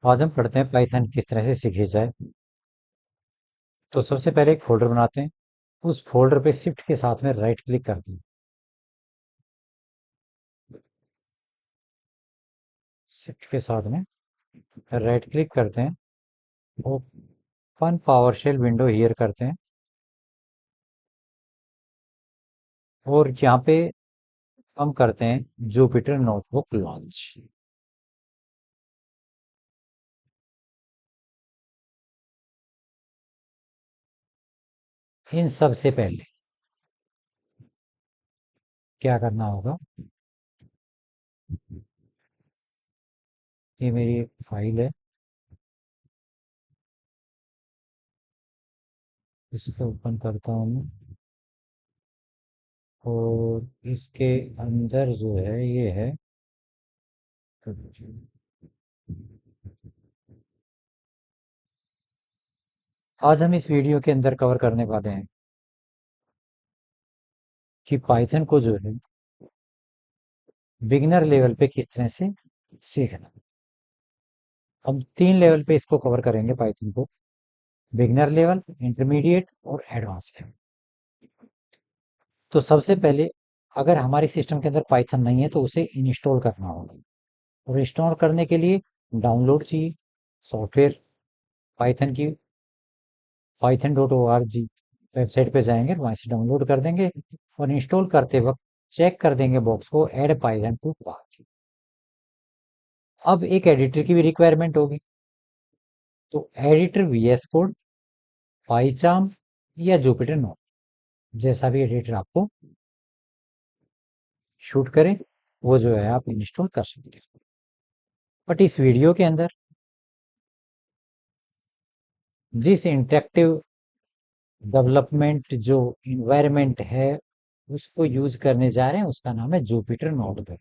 आज हम पढ़ते हैं पाइथन किस तरह से सीखी जाए। तो सबसे पहले एक फोल्डर बनाते हैं। उस फोल्डर पे शिफ्ट के साथ में राइट क्लिक करते हैं। शिफ्ट के साथ में राइट क्लिक करते हैं। ओपन पावरशेल विंडो हियर करते हैं और यहाँ पे हम करते हैं जुपिटर नोटबुक लॉन्च। इन सब से पहले क्या करना होगा, ये मेरी एक फाइल है, इसको ओपन करता हूँ मैं। और इसके अंदर जो है ये है। आज हम इस वीडियो के अंदर कवर करने वाले हैं कि पाइथन को जो है बिगिनर लेवल पे किस तरह से सीखना। हम 3 लेवल पे इसको कवर करेंगे पाइथन को: बिगिनर लेवल, इंटरमीडिएट और एडवांस लेवल। तो सबसे पहले अगर हमारे सिस्टम के अंदर पाइथन नहीं है तो उसे इंस्टॉल करना होगा। और इंस्टॉल करने के लिए डाउनलोड चाहिए सॉफ्टवेयर। पाइथन की python.org वेबसाइट पे जाएंगे, वहां से डाउनलोड कर देंगे और इंस्टॉल करते वक्त चेक कर देंगे बॉक्स को ऐड पाइथन टू पाथ। अब एक एडिटर की भी रिक्वायरमेंट होगी, तो एडिटर वीएस कोड, पाइचार्म या जुपिटर नोट, जैसा भी एडिटर आपको शूट करे वो जो है आप इंस्टॉल कर सकते हैं। बट इस वीडियो के अंदर जिस इंटरेक्टिव डेवलपमेंट जो इन्वायरमेंट है उसको यूज करने जा रहे हैं उसका नाम है जुपिटर नोटबुक।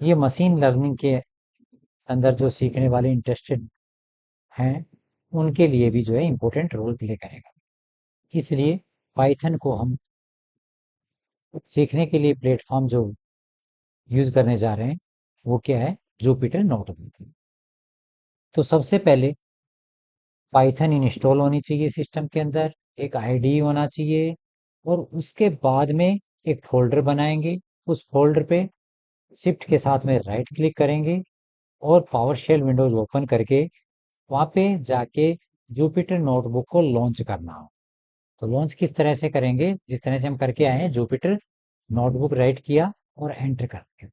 ये मशीन लर्निंग के अंदर जो सीखने वाले इंटरेस्टेड हैं उनके लिए भी जो है इम्पोर्टेंट रोल प्ले करेगा। इसलिए पाइथन को हम सीखने के लिए प्लेटफॉर्म जो यूज करने जा रहे हैं वो क्या है, जुपिटर नोटबुक। तो सबसे पहले पाइथन इंस्टॉल होनी चाहिए सिस्टम के अंदर, एक आईडी होना चाहिए और उसके बाद में एक फोल्डर बनाएंगे। उस फोल्डर पे शिफ्ट के साथ में राइट क्लिक करेंगे और पावर शेल विंडोज ओपन करके वहां पे जाके जुपिटर नोटबुक को लॉन्च करना हो। तो लॉन्च किस तरह से करेंगे, जिस तरह से हम करके आए हैं, जुपिटर नोटबुक राइट किया और एंटर कर दिया,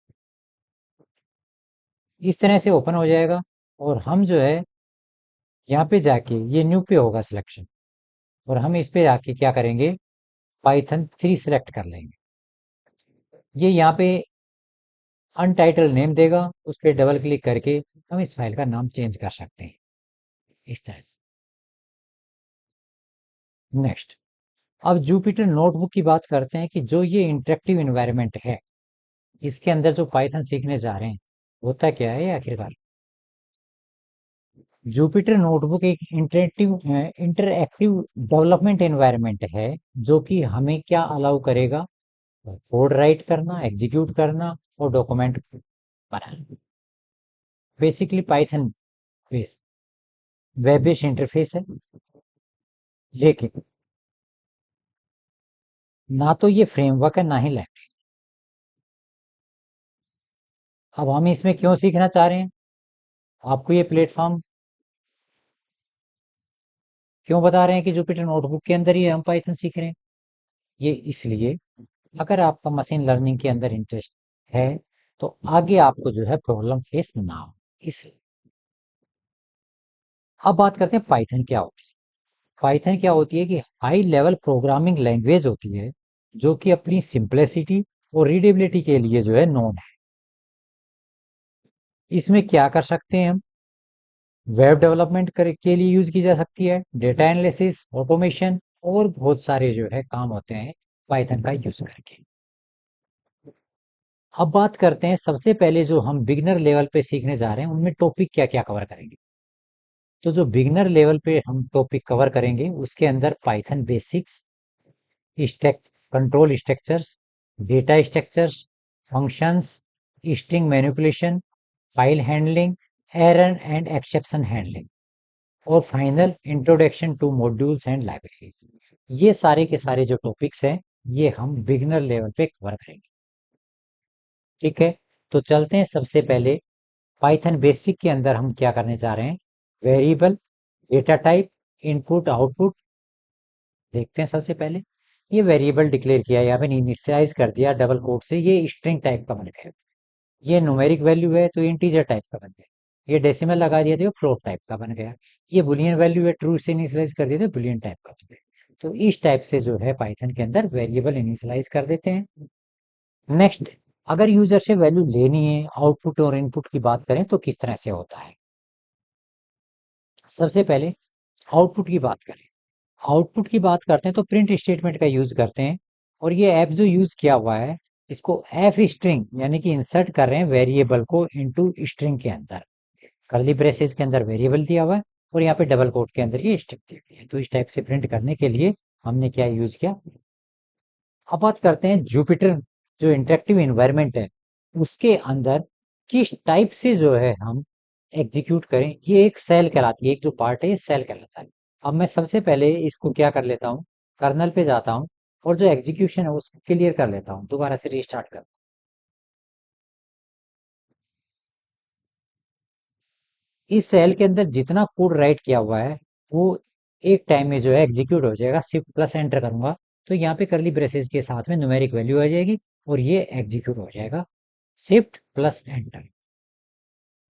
इस तरह से ओपन हो जाएगा। और हम जो है यहाँ पे जाके ये न्यू पे होगा सिलेक्शन और हम इस पे आके क्या करेंगे, पाइथन 3 सिलेक्ट कर लेंगे। ये यहाँ पे अनटाइटल नेम देगा, उस पर डबल क्लिक करके हम इस फाइल का नाम चेंज कर सकते हैं इस तरह से। नेक्स्ट, अब जुपिटर नोटबुक की बात करते हैं कि जो ये इंटरेक्टिव इन्वायरमेंट है इसके अंदर जो पाइथन सीखने जा रहे हैं होता क्या है आखिरकार। जुपिटर नोटबुक एक इंटरएक्टिव डेवलपमेंट एनवायरनमेंट है जो कि हमें क्या अलाउ करेगा, कोड राइट करना, एग्जीक्यूट करना और डॉक्यूमेंट बनाना। Basically Python base web based interface है, लेकिन ना तो ये फ्रेमवर्क है ना ही लैंग्वेज। अब हम इसमें क्यों सीखना चाह रहे हैं, आपको ये प्लेटफॉर्म क्यों बता रहे हैं कि जुपिटर नोटबुक के अंदर ही हम पाइथन सीख रहे हैं। ये इसलिए, अगर आपका मशीन लर्निंग के अंदर इंटरेस्ट है तो आगे आपको जो है प्रॉब्लम फेस ना हो, इसलिए। अब बात करते हैं पाइथन क्या होती है। पाइथन क्या होती है कि हाई लेवल प्रोग्रामिंग लैंग्वेज होती है जो कि अपनी सिंप्लिसिटी और रीडेबिलिटी के लिए जो है नोन है। इसमें क्या कर सकते हैं हम, वेब डेवलपमेंट के लिए यूज की जा सकती है, डेटा एनालिसिस, ऑटोमेशन और बहुत सारे जो है काम होते हैं पाइथन का यूज करके। अब बात करते हैं सबसे पहले जो हम बिगिनर लेवल पे सीखने जा रहे हैं उनमें टॉपिक क्या क्या कवर करेंगे। तो जो बिगिनर लेवल पे हम टॉपिक कवर करेंगे उसके अंदर Python basics, stack control structures, data structures, functions, string manipulation, file handling, error and exception handling, और final introduction to modules and libraries. ये सारे के सारे जो टॉपिक्स हैं, ये हम बिगिनर लेवल पे कवर करेंगे। ठीक है, तो चलते हैं। सबसे पहले पाइथन बेसिक के अंदर हम क्या करने जा रहे हैं, variable, data type, input output देखते हैं। सबसे पहले ये वेरिएबल डिक्लेयर किया या फिर इनिशियलाइज कर दिया डबल कोट से, ये स्ट्रिंग टाइप का बन गया। ये न्यूमेरिक वैल्यू है तो इंटीजर टाइप का बन गया। ये डेसिमल लगा दिया तो फ्लोट टाइप का बन गया। ये बुलियन वैल्यू है, ट्रू से इनिशियलाइज कर दिया तो बुलियन टाइप का बन गया। तो इस टाइप से जो है पाइथन के अंदर वेरिएबल इनिशियलाइज कर देते हैं। नेक्स्ट, अगर यूजर से वैल्यू लेनी है, आउटपुट और इनपुट की बात करें तो किस तरह से होता है। सबसे पहले आउटपुट की बात करें। आउटपुट की बात करते हैं तो प्रिंट स्टेटमेंट का यूज करते हैं। और ये ऐप जो यूज किया हुआ है, इसको एफ स्ट्रिंग यानी कि इंसर्ट कर रहे हैं वेरिएबल को इनटू स्ट्रिंग के अंदर। कर्ली ब्रेसेस के अंदर वेरिएबल दिया हुआ है और यहाँ पे डबल कोट के अंदर ये स्ट्रिंग दी हुई है। तो इस टाइप से प्रिंट करने के लिए हमने क्या यूज किया। अब बात करते हैं जुपिटर जो इंटरेक्टिव इन्वायरमेंट है, उसके अंदर किस टाइप से जो है हम एग्जीक्यूट करें। ये एक सेल कहलाती है, एक जो पार्ट है ये सेल कहलाता है। अब मैं सबसे पहले इसको क्या कर लेता हूँ, कर्नल पे जाता हूँ और जो एग्जीक्यूशन है उसको क्लियर कर लेता हूँ, दोबारा से रीस्टार्ट कर। इस सेल के अंदर जितना कोड राइट किया हुआ है वो एक टाइम में जो है एग्जीक्यूट हो जाएगा। शिफ्ट प्लस एंटर करूंगा तो यहाँ पे करली ब्रेसेस के साथ में न्यूमेरिक वैल्यू आ जाएगी और ये एग्जीक्यूट हो जाएगा। शिफ्ट प्लस एंटर,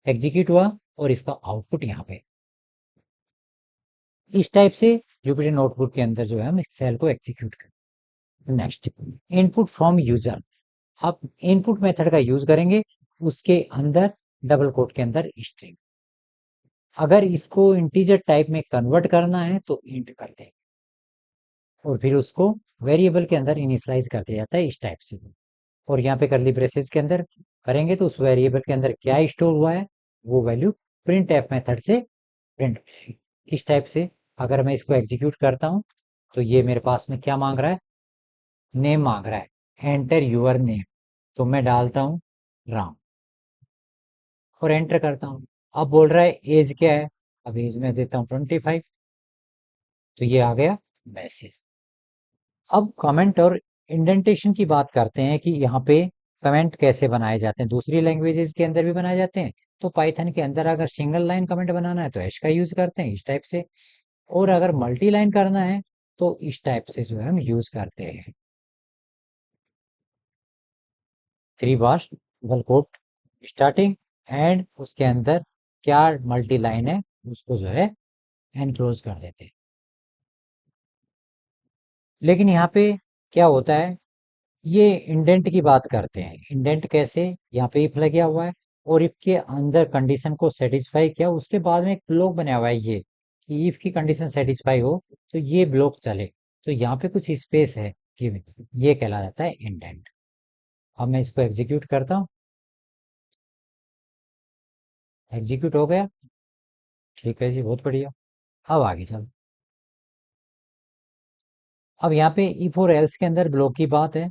एग्जीक्यूट हुआ और इसका आउटपुट यहाँ पे। इस टाइप से जुपिटर नोटबुक के अंदर जो है हम इस सेल को एग्जीक्यूट करें। Next, input from user. आप इनपुट मेथड का यूज करेंगे, उसके अंदर डबल कोट के अंदर स्ट्रिंग। अगर इसको इंटीजर टाइप में कन्वर्ट करना है तो इंट करते हैं और फिर उसको वेरिएबल के अंदर इनिशियलाइज कर दिया जाता है इस टाइप से। और यहाँ पे करली ब्रेसेस के अंदर करेंगे तो उस वेरिएबल के अंदर क्या स्टोर हुआ है वो वैल्यू प्रिंट एफ मेथड से प्रिंट हो जाएगी। इस टाइप से अगर मैं इसको एग्जीक्यूट करता हूँ तो ये मेरे पास में क्या मांग रहा है, नेम मांग रहा है, एंटर यूर नेम। तो मैं डालता हूँ राम और एंटर करता हूँ। अब बोल रहा है एज क्या है, अब एज में देता हूँ 25। तो ये आ गया मैसेज। अब कमेंट और इंडेंटेशन की बात करते हैं कि यहाँ पे कमेंट कैसे बनाए जाते हैं। दूसरी लैंग्वेजेस के अंदर भी बनाए जाते हैं, तो पाइथन के अंदर अगर सिंगल लाइन कमेंट बनाना है तो हैश का यूज करते हैं इस टाइप से, और अगर मल्टी लाइन करना है तो इस टाइप से जो है हम यूज करते हैं। 3 बार डबल कोट स्टार्टिंग एंड, उसके अंदर क्या मल्टी लाइन है उसको जो है एनक्लोज कर देते हैं। लेकिन यहाँ पे क्या होता है, ये इंडेंट की बात करते हैं। इंडेंट कैसे, यहाँ पे इफ लगा हुआ है और इफ के अंदर कंडीशन को सेटिस्फाई किया, उसके बाद में एक ब्लॉक बना हुआ है ये कि इफ की कंडीशन सेटिस्फाई हो तो ये ब्लॉक चले। तो यहाँ पे कुछ स्पेस है कि ये कहला जाता है इंडेंट। अब मैं इसको एग्जीक्यूट करता हूँ, एग्जीक्यूट हो गया। ठीक है जी, बहुत बढ़िया। अब आगे चल। अब यहाँ पे इफ और एल्स के अंदर ब्लॉक की बात है।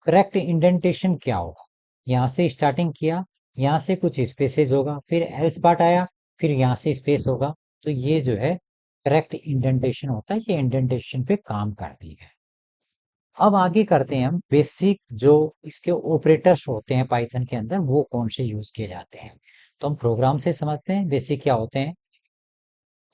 करेक्ट इंडेंटेशन क्या होगा, यहाँ से स्टार्टिंग किया, यहाँ से कुछ स्पेसेस होगा, फिर एल्स पार्ट आया, फिर यहाँ से स्पेस होगा। तो ये जो है करेक्ट इंडेंटेशन होता है, ये इंडेंटेशन पे काम करती है। अब आगे करते हैं हम बेसिक जो इसके ऑपरेटर्स होते हैं पाइथन के अंदर वो कौन से यूज किए जाते हैं। तो हम प्रोग्राम से समझते हैं बेसिक क्या होते हैं।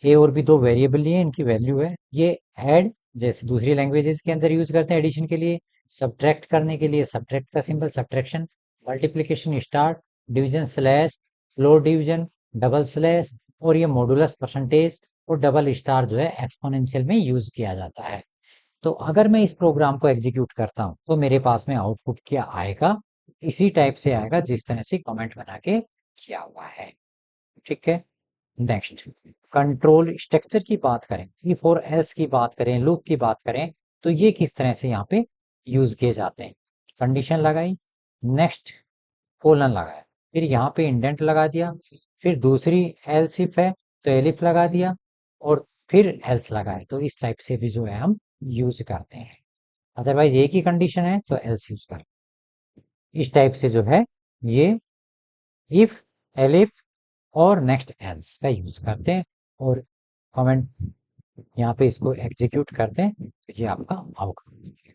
ए और बी दो वेरिएबल लिए, इनकी वैल्यू है। ये ऐड जैसे दूसरी लैंग्वेजेस के अंदर यूज करते हैं एडिशन के लिए, सब्ट्रैक्ट करने के लिए सब्ट्रैक्ट का symbol subtraction, multiplication star, division slash, floor division, double slash, और ये मॉडुलस परसेंटेज और डबल स्टार जो है एक्सपोनेंशियल में यूज किया जाता है। तो अगर मैं इस प्रोग्राम को एग्जीक्यूट करता हूं तो मेरे पास में आउटपुट क्या आएगा, इसी टाइप से आएगा जिस तरह से कमेंट बना के किया हुआ है। ठीक है, नेक्स्ट, कंट्रोल स्ट्रक्चर की बात करें, इफ और एल्स की बात करें, लूप की बात करें, तो ये किस तरह से यहाँ पे यूज किए जाते हैं। कंडीशन लगाई, नेक्स्ट कोलन लगाया, फिर यहाँ पे इंडेंट लगा दिया, फिर दूसरी एल्स इफ है तो एलिफ लगा दिया, और फिर एल्स लगाए। तो इस टाइप से भी जो है हम यूज करते हैं। अदरवाइज एक ही कंडीशन है तो एल्स यूज कर। इस टाइप से जो है ये इफ, एलिफ और नेक्स्ट एल्स का यूज करते हैं और कमेंट यहाँ पे इसको एग्जीक्यूट करते हैं, तो ये आपका आउटपुट।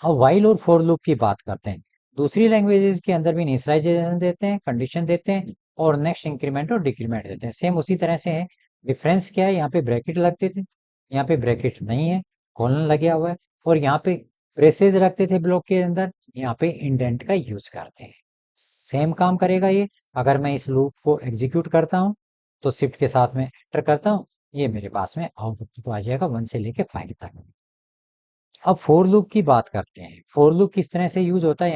अब वाइल और फॉर लूप की बात करते हैं। दूसरी लैंग्वेजेस के अंदर भी इनिशियलाइजेशन देते हैं, कंडीशन देते हैं और नेक्स्ट इंक्रीमेंट और डिक्रीमेंट देते हैं, सेम उसी तरह से है। डिफरेंस क्या है, यहाँ पे ब्रैकेट लगते थे, यहाँ पे ब्रैकेट नहीं है, कॉलन लगा हुआ है। और यहाँ पे ब्रेसेस रखते थे ब्लॉक के अंदर, यहाँ पे इंडेंट का यूज करते हैं। सेम काम करेगा ये। अगर मैं इस लूप को एग्जीक्यूट करता हूँ तो शिफ्ट के साथ में एंटर करता हूँ, ये मेरे पास में आउटपुट आ जाएगा 1 से लेके 5 तक। अब फोर लूप की बात करते हैं। फोर लूप किस तरह से यूज होता है,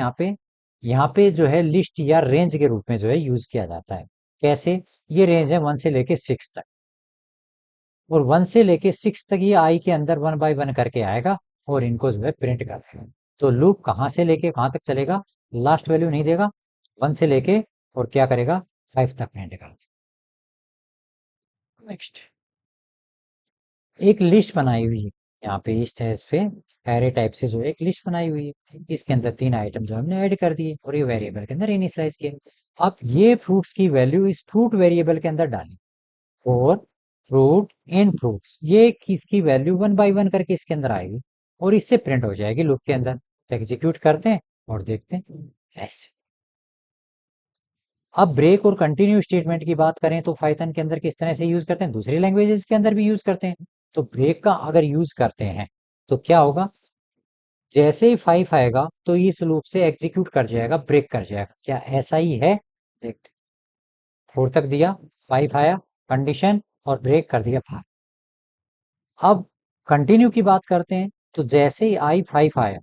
यहाँ पे जो है लिस्ट या रेंज के रूप में जो है यूज किया जाता है। कैसे, ये रेंज है 1 से लेके 6 तक, और 1 से लेके 6 तक ये आई के अंदर 1 बाय 1 करके आएगा और इनको जो है प्रिंट कर देगा। तो लूप कहाँ से लेके कहाँ तक चलेगा, लास्ट वैल्यू नहीं देगा, 1 से लेके और क्या करेगा 5 तक प्रिंट कर देगा। नेक्स्ट, एक लिस्ट बनाई हुई है यहाँ पे इस स्टेज पे, एरे टाइप से जो है एक लिस्ट बनाई हुई है, इसके अंदर 3 आइटम जो हमने ऐड कर दिए और ये वेरिएबल के अंदर इनिशियलाइज किए। अब ये फ्रूट्स की वैल्यू इस फ्रूट वेरिएबल के अंदर डाली, और फ्रूट इन फ्रूट्स, ये किसकी वैल्यू 1 बाय 1 करके इसके अंदर आएगी और इससे प्रिंट हो जाएगी लूप के अंदर। तो एग्जीक्यूट करते हैं और देखते हैं ऐसे। अब ब्रेक और कंटिन्यू स्टेटमेंट की बात करें तो पाइथन के अंदर किस तरह से यूज करते हैं, दूसरी लैंग्वेजेस के अंदर भी यूज करते हैं। तो ब्रेक का अगर यूज करते हैं तो क्या होगा, जैसे ही 5 आएगा तो इस लूप से एग्जीक्यूट कर जाएगा, ब्रेक कर जाएगा। क्या ऐसा ही है, देखते, 4 तक दिया, 5 आया, कंडीशन और ब्रेक कर दिया 5। अब कंटिन्यू की बात करते हैं, तो जैसे ही आई 5 आया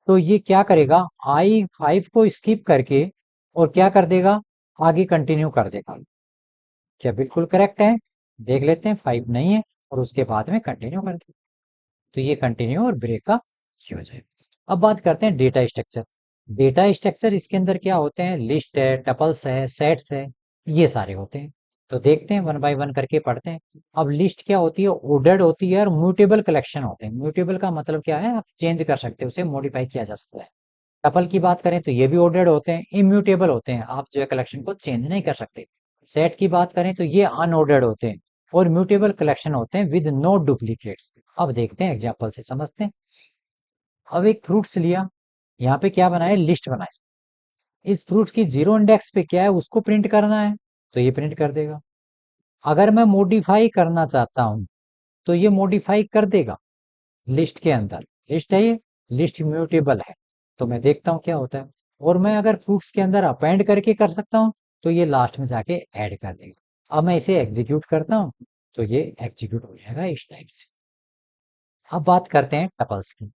तो ये क्या करेगा, आई 5 को स्किप करके और क्या कर देगा, आगे कंटिन्यू कर देगा। क्या बिल्कुल करेक्ट है, देख लेते हैं, 5 नहीं है और उसके बाद में कंटिन्यू कर दे, तो ये कंटिन्यू और ब्रेक का यूज है। अब बात करते हैं डेटा स्ट्रक्चर। डेटा स्ट्रक्चर इसके अंदर क्या होते हैं, लिस्ट है, टपल्स है, सेट्स है, ये सारे होते हैं। तो देखते हैं 1 बाय 1 करके पढ़ते हैं। अब लिस्ट क्या होती है, ऑर्डर्ड होती है और म्यूटेबल कलेक्शन होते हैं। म्यूटेबल का मतलब क्या है, आप चेंज कर सकते हैं, उसे मॉडिफाई किया जा सकता है। टपल की बात करें तो ये भी ऑर्डर्ड होते हैं, इम्यूटेबल होते हैं, आप जो है कलेक्शन को चेंज नहीं कर सकते। सेट की बात करें तो ये अनऑर्डर्ड होते हैं और म्यूटेबल कलेक्शन होते हैं विद नो डुप्लीकेट्स। अब देखते हैं एग्जांपल से समझते हैं। अब एक फ्रूट्स लिया, यहाँ पे क्या बनाया, लिस्ट बनाई। इस फ्रूट की 0 इंडेक्स पे क्या है, उसको प्रिंट करना है, तो ये प्रिंट कर देगा। अगर मैं मॉडिफाई करना चाहता हूं तो ये मॉडिफाई कर देगा लिस्ट के अंदर। लिस्ट है ये, लिस्ट म्यूटेबल है, तो मैं देखता हूँ क्या होता है। और मैं अगर फ्रूट्स के अंदर अपेंड करके कर सकता हूँ तो ये लास्ट में जाके ऐड कर देगा। अब मैं इसे एग्जीक्यूट करता हूँ तो ये एग्जीक्यूट हो जाएगा इस टाइप से। अब बात करते हैं टपल्स की।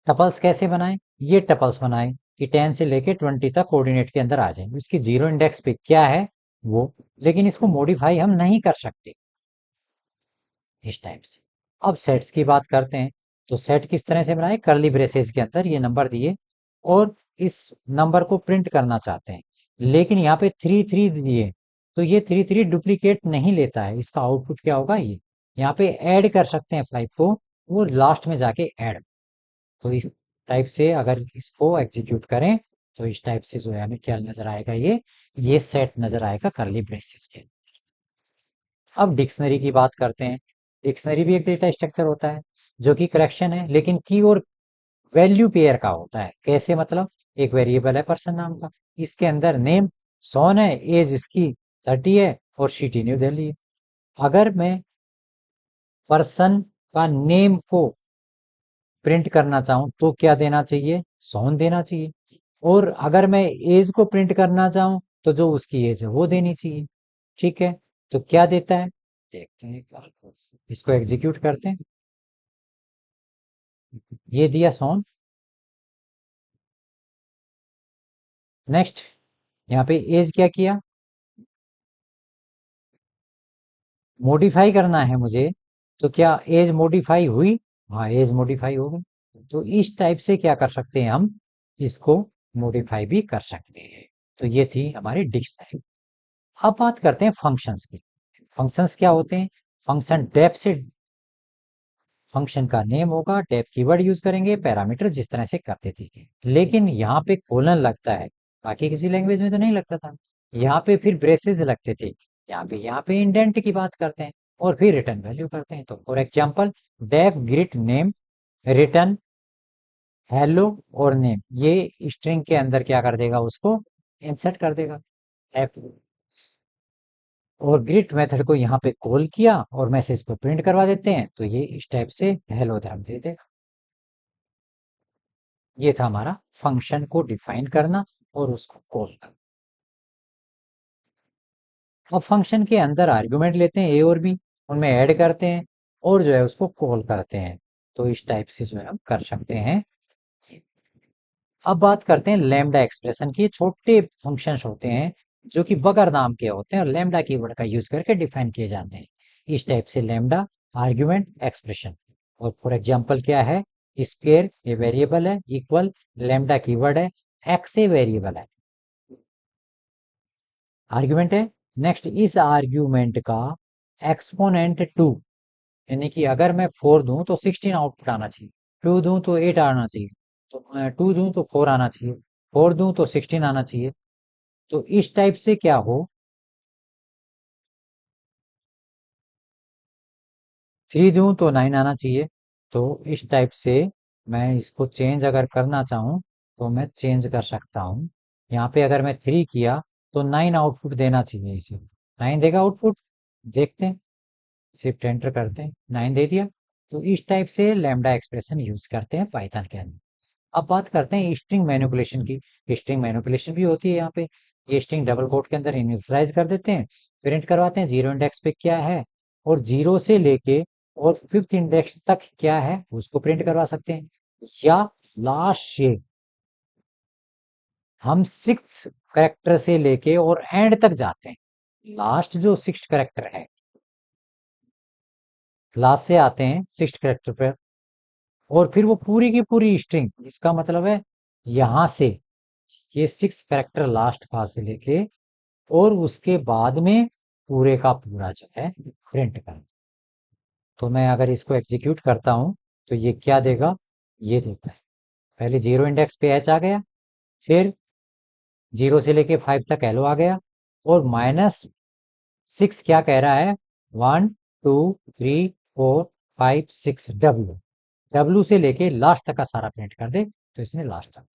टपल्स कैसे बनाएं, ये टपल्स बनाएं कि 10 से लेके 20 तक कोऑर्डिनेट के अंदर आ जाए, इसकी 0 इंडेक्स पे क्या है वो, लेकिन इसको मॉडिफाई हम नहीं कर सकते इस टाइप से। अब सेट्स की बात करते हैं, तो सेट किस तरह से बनाए, करली ब्रेसेस के अंदर ये नंबर दिए और इस नंबर को प्रिंट करना चाहते हैं, लेकिन यहाँ पे 3 3 दिए, तो ये 3 3 डुप्लीकेट नहीं लेता है, इसका आउटपुट क्या होगा, ये यहाँ पे ऐड कर सकते हैं 5 को और लास्ट में जाके ऐड। तो इस टाइप से अगर इसको एग्जीक्यूट करें तो इस टाइप से जो है हमें क्या नजर आएगा, ये सेट नजर आएगा करली ब्रेसेस के। अब डिक्शनरी की बात करते हैं। डिक्शनरी भी एक डेटा स्ट्रक्चर होता है जो कि कलेक्शन है, लेकिन की और वैल्यू पेयर का होता है। कैसे, मतलब एक वेरिएबल है पर्सन नाम का, इसके अंदर नेम सोन है, एज इसकी 30 है और सिटी न्यू दिल्ली है। अगर मैं पर्सन का नेम को प्रिंट करना चाहूं तो क्या देना चाहिए, सोन देना चाहिए। और अगर मैं एज को प्रिंट करना चाहूं तो जो उसकी एज है वो देनी चाहिए। ठीक है, तो क्या देता है, देखते हैं एक बार, इसको एग्जीक्यूट करते हैं। ये दिया सोन। नेक्स्ट, यहाँ पे एज क्या किया, मॉडिफाई करना है मुझे, तो क्या एज मॉडिफाई हुई, हाँ एज मॉडिफाई हो गई। तो इस टाइप से क्या कर सकते हैं हम, इसको मॉडिफाई भी कर सकते हैं। तो ये थी हमारी डिक्शनरी। अब बात करते हैं फंक्शंस की। फंक्शंस क्या होते हैं, फंक्शन डेफ से, फंक्शन का नेम होगा, डेफ कीवर्ड यूज करेंगे, पैरामीटर जिस तरह से करते थे, लेकिन यहाँ पे कोलन लगता है, बाकी किसी लैंग्वेज में तो नहीं लगता था। यहाँ पे फिर ब्रेसेस लगते थे, यहाँ पे इंडेंट की बात करते हैं और फिर रिटर्न वैल्यू करते हैं। तो for example def greet name return hello और नेम, ये स्ट्रिंग के अंदर क्या कर देगा, उसको इंसर्ट कर देगा। डेफ और ग्रिट मेथड को यहाँ पे कॉल किया और मैसेज को प्रिंट करवा देते हैं, तो ये इस टाइप से हेलो जवाब दे देगा। ये था हमारा फंक्शन को डिफाइन करना और उसको कॉल करना। अब फंक्शन के अंदर आर्गुमेंट लेते हैं ए और बी, उनमें ऐड करते हैं और जो है उसको कॉल करते हैं। तो इस टाइप से जो है हम कर सकते हैं। अब बात करते हैं लैम्डा एक्सप्रेशन की। छोटे फंक्शंस होते हैं जो कि बगैर नाम के होते हैं और लैम्डा कीवर्ड का यूज करके डिफाइन किए जाते हैं। इस टाइप से लैम्डा आर्गुमेंट एक्सप्रेशन। और फॉर एग्जांपल क्या है, स्क्वेयर ये वेरिएबल है, इक्वल लैम्डा कीवर्ड है, एक्स ए वेरिएबल है, आर्ग्यूमेंट है। नेक्स्ट इस आर्ग्यूमेंट का एक्सपोनेंट 2, यानी कि अगर मैं 4 दूं तो 16 आउटपुट आना चाहिए, 2 दूं तो 8 आना चाहिए, तो 2 दूं तो 4 आना चाहिए, 4 दूं तो 16 आना चाहिए। तो इस टाइप से क्या हो, 3 दूं तो 9 आना चाहिए। तो इस टाइप से मैं इसको चेंज अगर करना चाहूँ तो मैं चेंज कर सकता हूँ। यहाँ पे अगर मैं 3 किया तो 9 आउटपुट देना चाहिए, इसे 9 देगा आउटपुट। देखते हैं, शिफ्ट एंटर करते हैं, 9 दे दिया। तो इस टाइप से लैम्डा एक्सप्रेशन यूज करते हैं पाइथन के अंदर। अब बात करते हैं स्ट्रिंग मैनिपुलेशन की। स्ट्रिंग मैनिपुलेशन भी होती है यहाँ पे। ये स्ट्रिंग डबल कोट के अंदर इनिशियलाइज कर देते हैं, प्रिंट करवाते हैं जीरो इंडेक्स पे क्या है, और जीरो से लेके और फिफ्थ इंडेक्स तक क्या है उसको प्रिंट करवा सकते हैं। या लास्ट से हम सिक्स करेक्टर से लेके और एंड तक जाते हैं। लास्ट जो सिक्स करेक्टर है, लास्ट से आते हैं सिक्स करेक्टर पर, और फिर वो पूरी की पूरी स्ट्रिंग, इसका मतलब है यहां से ये सिक्स करेक्टर लास्ट का से लेके और उसके बाद में पूरे का पूरा जो है प्रिंट कर। तो मैं अगर इसको एग्जीक्यूट करता हूं तो ये क्या देगा, ये देता है पहले जीरो इंडेक्स पे एच आ गया, फिर जीरो से लेके 5 तक एलो आ गया, और -6 क्या कह रहा है, 1 2 3 4 5 6 डब्ल्यू, डब्ल्यू से लेके लास्ट तक का सारा प्रिंट कर दे, तो इसने लास्ट तक।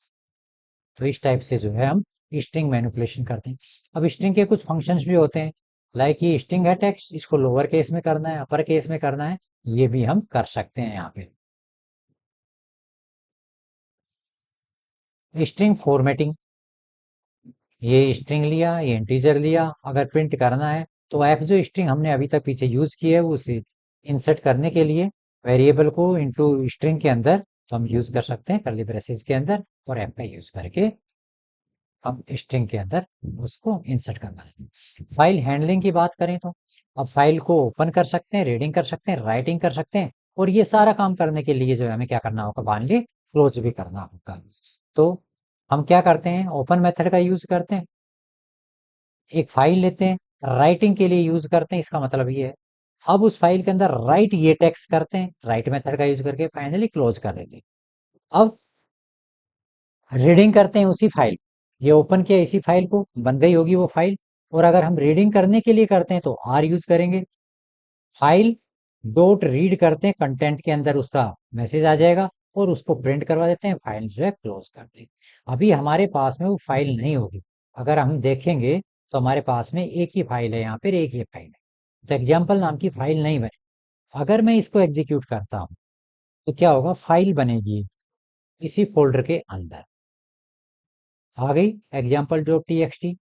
तो इस टाइप से जो है हम स्ट्रिंग मैनिपुलेशन करते हैं। अब स्ट्रिंग के कुछ फंक्शंस भी होते हैं, लाइक ये स्ट्रिंग है टेक्स्ट, इसको लोअर केस में करना है, अपर केस में करना है, ये भी हम कर सकते हैं यहाँ पे। स्ट्रिंग फॉर्मेटिंग, ये स्ट्रिंग लिया, ये इंटीजर लिया, अगर प्रिंट करना है तो एफ जो स्ट्रिंग हमने अभी तक पीछे यूज की है उसे इंसर्ट करने के लिए वेरिएबल को इनटू स्ट्रिंग के अंदर, तो हम यूज कर सकते हैं कर्ली ब्रेसेस के अंदर, और एफ का यूज करके हम स्ट्रिंग के अंदर उसको इंसर्ट करना है। फाइल हैंडलिंग की बात करें तो अब फाइल को ओपन कर सकते हैं, रीडिंग कर सकते हैं, राइटिंग कर सकते हैं, और ये सारा काम करने के लिए जो है हमें क्या करना होगा, फाइनली क्लोज भी करना होगा। तो हम क्या करते हैं, ओपन मेथड का यूज करते हैं, एक फाइल लेते हैं, राइटिंग के लिए यूज करते हैं, इसका मतलब ये है अब उस फाइल के अंदर राइट ये टेक्स्ट करते हैं, राइट मेथड का यूज करके फाइनली क्लोज कर देते हैं। अब रीडिंग करते हैं उसी फाइल, ये ओपन किया इसी फाइल को, बन गई होगी वो फाइल, और अगर हम रीडिंग करने के लिए करते हैं तो आर यूज करेंगे, फाइल डॉट रीड करते हैं, कंटेंट के अंदर उसका मैसेज आ जाएगा और उसको प्रिंट करवा देते हैं, फाइल जो है क्लोज करते हैं। अभी हमारे पास में वो फाइल नहीं होगी, अगर हम देखेंगे तो हमारे पास में एक ही फाइल है, यहाँ पर एक ही फाइल है, तो एग्जाम्पल नाम की फाइल नहीं बनी। अगर मैं इसको एग्जीक्यूट करता हूँ तो क्या होगा, फाइल बनेगी इसी फोल्डर के अंदर, आ गई example dot T x T.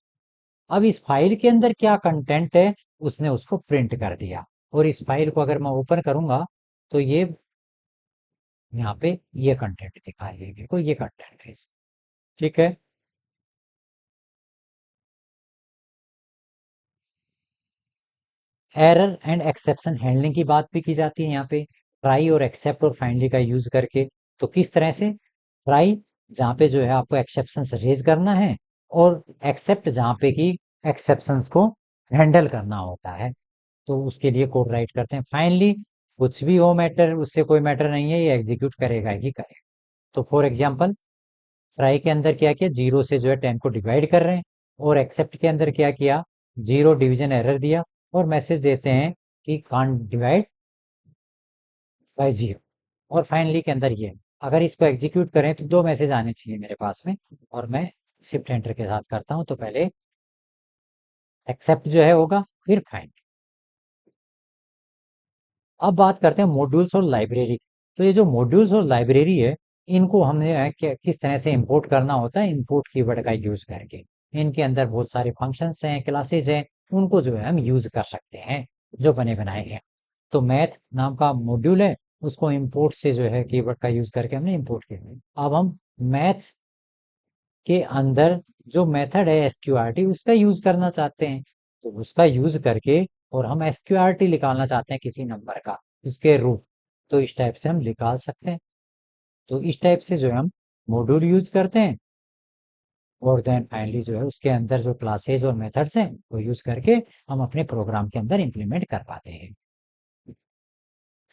अब इस फाइल के अंदर क्या कंटेंट है उसने उसको प्रिंट कर दिया, और इस फाइल को अगर मैं ओपन करूंगा तो ये यहाँ पे ये कंटेंट दिखाई मेरे को, ये कंटेंट है ठीक है। एरर एंड एक्सेप्शन हैंडलिंग की बात भी की जाती है यहाँ पे, ट्राई और एक्सेप्ट और फाइनली का यूज करके। तो किस तरह से, ट्राई जहाँ पे जो है आपको एक्सेप्शंस रेज करना है, और एक्सेप्ट जहाँ पे कि एक्सेप्शंस को हैंडल करना होता है, तो उसके लिए कोड राइट करते हैं। फाइनली कुछ भी हो मैटर, उससे कोई मैटर नहीं है, ये एग्जीक्यूट करेगा ही करेगा। तो फॉर एग्जाम्पल ट्राई के अंदर क्या किया, जीरो से जो है 10 को डिवाइड कर रहे हैं, और एक्सेप्ट के अंदर क्या किया, 0 डिवीजन एरर दिया और मैसेज देते हैं कि कांट डिवाइड बाय 0। और फाइनली के अंदर ये अगर इसको एग्जीक्यूट करें तो 2 मैसेज आने चाहिए मेरे पास में, और मैं शिफ्ट एंटर के साथ करता हूं तो पहले एक्सेप्ट जो है होगा, फिर फाइंड। अब बात करते हैं मॉड्यूल्स और लाइब्रेरी। तो ये जो मॉड्यूल्स और लाइब्रेरी है, इनको हमने किस तरह से इंपोर्ट करना होता है, इंपोर्ट कीवर्ड का यूज करके। इनके अंदर बहुत सारे फंक्शंस हैं, क्लासेस हैं, उनको जो है हम यूज कर सकते हैं, जो बने बनाए हैं। तो मैथ नाम का मॉड्यूल है, उसको इंपोर्ट से जो है कीवर्ड का यूज करके हमने इंपोर्ट किया। अब हम मैथ के अंदर जो मेथड है एसक्यूआरटी, उसका यूज करना चाहते हैं, तो उसका यूज करके और हम एसक्यूआरटी निकालना चाहते हैं किसी नंबर का, उसके रूट, तो इस टाइप से हम निकाल सकते हैं। तो इस टाइप से जो है हम मॉड्यूल यूज करते हैं, और देन फाइनली जो है उसके अंदर जो क्लासेज और मेथड्स हैं वो यूज करके हम अपने प्रोग्राम के अंदर इंप्लीमेंट कर पाते हैं।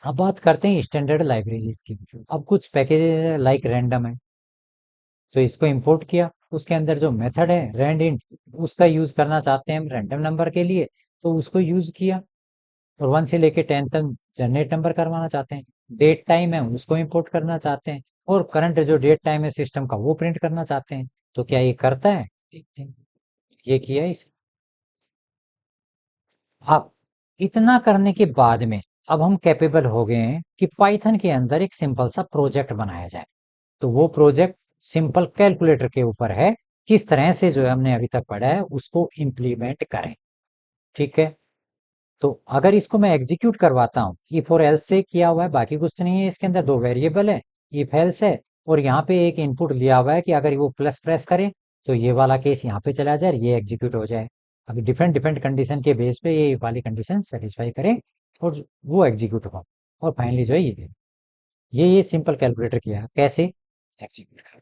अब बात करते हैं स्टैंडर्ड लाइब्रेरीज की। अब कुछ पैकेज लाइक रैंडम है, तो इसको इंपोर्ट किया, उसके अंदर जो मेथड है रैंड इंट, उसका यूज करना चाहते हैं हम रैंडम नंबर के लिए, तो उसको यूज किया। और 1 से लेके 10 तक जनरेट नंबर करवाना चाहते हैं। डेट टाइम है उसको इंपोर्ट करना चाहते हैं, और करंट जो डेट टाइम है सिस्टम का वो प्रिंट करना चाहते हैं। तो क्या ये करता है, देखते हैं। ये किया इस। अब इतना करने के बाद में अब हम कैपेबल हो गए हैं कि पाइथन के अंदर एक सिंपल सा प्रोजेक्ट बनाया जाए। तो वो प्रोजेक्ट सिंपल कैलकुलेटर के ऊपर है, किस तरह से जो है हमने अभी तक पढ़ा है उसको इम्प्लीमेंट करें। ठीक है, तो अगर इसको मैं एग्जीक्यूट करवाता हूँ, इफ और एल्स से किया हुआ है, बाकी कुछ नहीं है। इसके अंदर 2 वेरिएबल है, इफ एल्स है, और यहाँ पे एक इनपुट लिया हुआ है कि अगर वो प्लस प्रेस करे तो ये वाला केस यहाँ पे चला जाए, ये एग्जीक्यूट हो जाए। अभी डिफरेंट डिफरेंट कंडीशन के बेस पे ये वाली कंडीशन सेटिस्फाई करे और वो एग्जीक्यूट हो, और फाइनली जो है ये सिंपल कैलकुलेटर किया कैसे एग्जीक्यूट कर।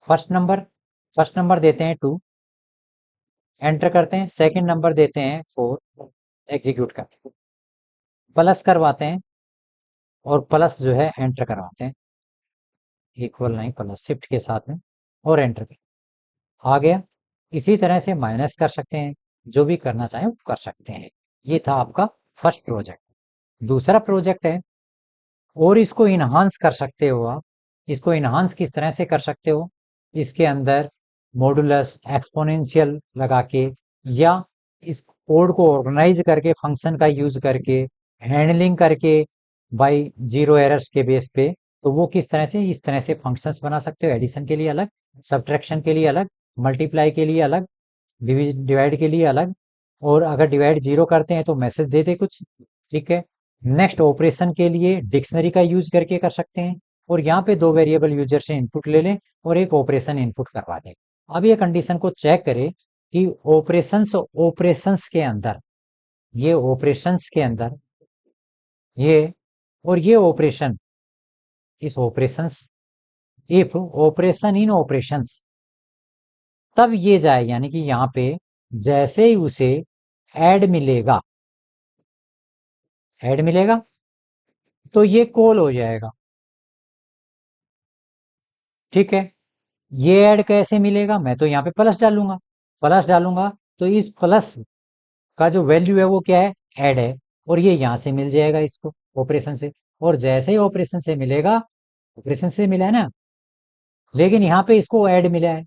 फर्स्ट नंबर देते हैं 2, एंटर करते हैं। सेकंड नंबर देते हैं 4, एग्जीक्यूट करते हैं। प्लस करवाते हैं, और प्लस जो है एंटर करवाते हैं, इक्वल नहीं प्लस शिफ्ट के साथ में, और एंटर कर, आ गया। इसी तरह से माइनस कर सकते हैं, जो भी करना चाहें वो कर सकते हैं। ये था आपका फर्स्ट प्रोजेक्ट। दूसरा प्रोजेक्ट है, और इसको इनहांस कर सकते हो आप। इसको इनहांस किस तरह से कर सकते हो, इसके अंदर मॉडुलस एक्सपोनेंशियल लगा के, या इस कोड को ऑर्गेनाइज करके फंक्शन का यूज करके, हैंडलिंग करके बाय 0 एरर्स के बेस पे, तो वो किस तरह से, इस तरह से फंक्शंस बना सकते हो। एडिशन के लिए अलग, सब्ट्रैक्शन के लिए अलग, मल्टीप्लाई के लिए अलग, डिवाइड के लिए अलग, और अगर डिवाइड 0 करते हैं तो मैसेज दे दे कुछ। ठीक है, नेक्स्ट ऑपरेशन के लिए डिक्शनरी का यूज करके कर सकते हैं, और यहाँ पे 2 वेरिएबल यूजर से इनपुट ले लें और एक ऑपरेशन इनपुट करवा दें। अब ये कंडीशन को चेक करें कि ऑपरेशंस ऑपरेशंस के अंदर, ये ऑपरेशंस के अंदर ये, और ये ऑपरेशन, इस operations, if operation in operations, तब ये जाए, यानी कि यहाँ पे जैसे ही उसे ऐड मिलेगा, ऐड मिलेगा तो ये कॉल हो जाएगा। ठीक है, ये ऐड कैसे मिलेगा, मैं तो यहाँ पे प्लस डालूंगा, प्लस डालूंगा तो इस प्लस का जो वैल्यू है वो क्या है, ऐड है, और ये यहाँ से मिल जाएगा इसको ऑपरेशन से। और जैसे ही ऑपरेशन से मिलेगा, ऑपरेशन से मिला है ना, लेकिन यहाँ पे इसको ऐड मिला है,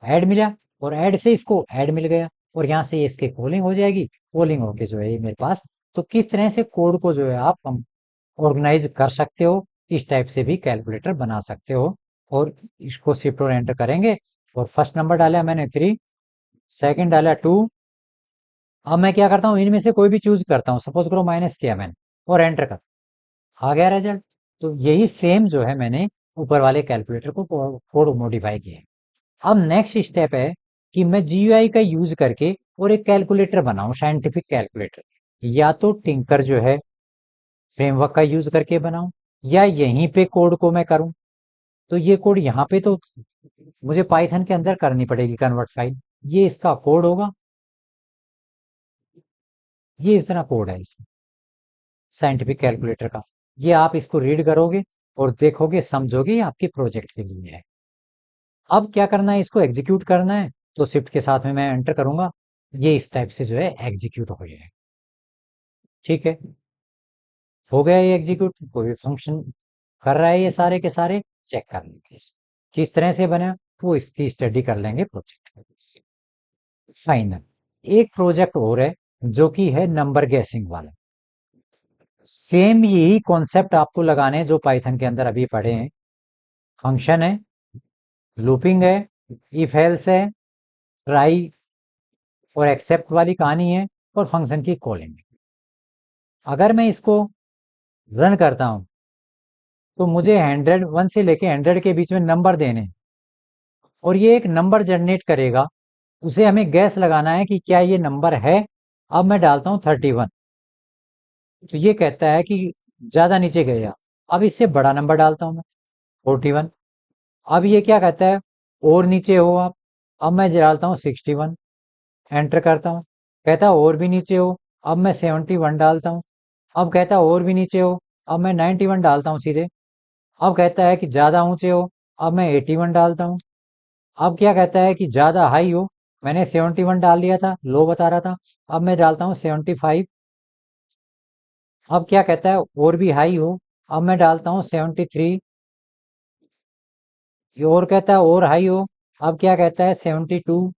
ऐड मिला, और ऐड से इसको ऐड मिल गया, और यहाँ से इसके कॉलिंग हो जाएगी, कॉलिंग होके जो है ये मेरे पास। तो किस तरह से कोड को जो है आप ऑर्गेनाइज कर सकते हो, इस टाइप से भी कैलकुलेटर बना सकते हो। और इसको शिफ्ट और एंटर करेंगे, और फर्स्ट नंबर डाला मैंने 3, सेकंड डाला 2। अब मैं क्या करता हूँ, इनमें से कोई भी चूज करता हूँ, सपोज करो माइनस किया मैंने, और एंटर कर, आ गया रिजल्ट। तो यही सेम जो है मैंने ऊपर वाले कैलकुलेटर को कोड मॉडिफाई किया है। अब नेक्स्ट स्टेप है कि मैं जीयूआई का यूज करके और एक कैलकुलेटर बनाऊं, साइंटिफिक कैलकुलेटर। या तो टिंकर जो है फ्रेमवर्क का यूज करके बनाऊं, या यहीं पे कोड को मैं करूं। तो ये कोड यहाँ पे तो मुझे पाइथन के अंदर करनी पड़ेगी कन्वर्ट फाइल, ये इसका कोड होगा, ये इस तरह कोड है इसका साइंटिफिक कैलकुलेटर का। ये आप इसको रीड करोगे और देखोगे, समझोगे, ये आपके प्रोजेक्ट के लिए है। अब क्या करना है, इसको एग्जीक्यूट करना है। तो शिफ्ट के साथ में मैं एंटर करूंगा, ये इस टाइप से जो है एग्जीक्यूट हो जाएगा। ठीक है, हो गया ये एग्जीक्यूट, कोई फंक्शन कर रहा है ये सारे के सारे, चेक कर लेंगे किस तरह से बना, वो इसकी स्टडी कर लेंगे प्रोजेक्ट। फाइनल एक प्रोजेक्ट और है जो कि है नंबर गैसिंग वाला। सेम यही कॉन्सेप्ट आपको लगाने हैं जो पाइथन के अंदर अभी पढ़े हैं। फंक्शन है, लूपिंग है, इफ एल्स है, ट्राई और एक्सेप्ट वाली कहानी है, और फंक्शन की कॉलिंग। अगर मैं इसको रन करता हूं तो मुझे 101 से लेके 100 के बीच में नंबर देने हैं, और ये एक नंबर जनरेट करेगा। उसे हमें गैस लगाना है कि क्या ये नंबर है। अब मैं डालता हूं 31, तो ये कहता है कि ज्यादा नीचे गया। अब इससे बड़ा नंबर डालता हूं मैं 41। अब ये क्या कहता है, और नीचे हो आप। अब मैं डालता हूँ 61, एंटर करता हूँ। कहता है और भी नीचे हो। अब मैं 71 डालता हूँ। अब कहता है और भी नीचे हो। अब मैं 91 डालता हूँ सीधे। अब कहता है कि ज्यादा ऊंचे हो। अब मैं 81 डालता हूँ। अब क्या कहता है कि ज्यादा हाई हो। मैंने 71 डाल दिया था, लो बता रहा था। अब मैं डालता हूँ 75। अब क्या कहता है और भी हाई हो। अब मैं डालता हूँ 73। ये और कहता है और हाई हो। अब क्या कहता है 72।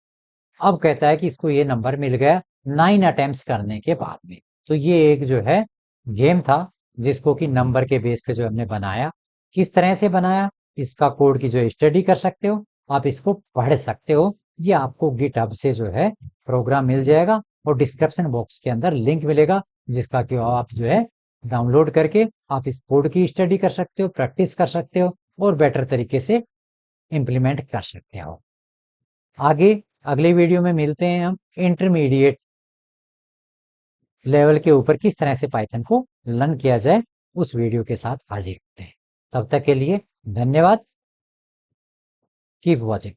अब कहता है कि इसको ये नंबर मिल गया 9 अटेम्प्ट्स करने के बाद में। तो ये एक जो है गेम था जिसको कि नंबर के बेस पे जो हमने बनाया। किस तरह से बनाया, इसका कोड की जो स्टडी कर सकते हो, आप इसको पढ़ सकते हो। ये आपको गिटहब से जो है प्रोग्राम मिल जाएगा, और डिस्क्रिप्शन बॉक्स के अंदर लिंक मिलेगा जिसका कि आप जो है डाउनलोड करके आप इस कोड की स्टडी कर सकते हो, प्रैक्टिस कर सकते हो, और बेटर तरीके से इम्प्लीमेंट कर सकते हो। आगे अगले वीडियो में मिलते हैं हम इंटरमीडिएट लेवल के ऊपर किस तरह से पाइथन को लर्न किया जाए, उस वीडियो के साथ हाजिर होते हैं। तब तक के लिए धन्यवाद। Keep watching.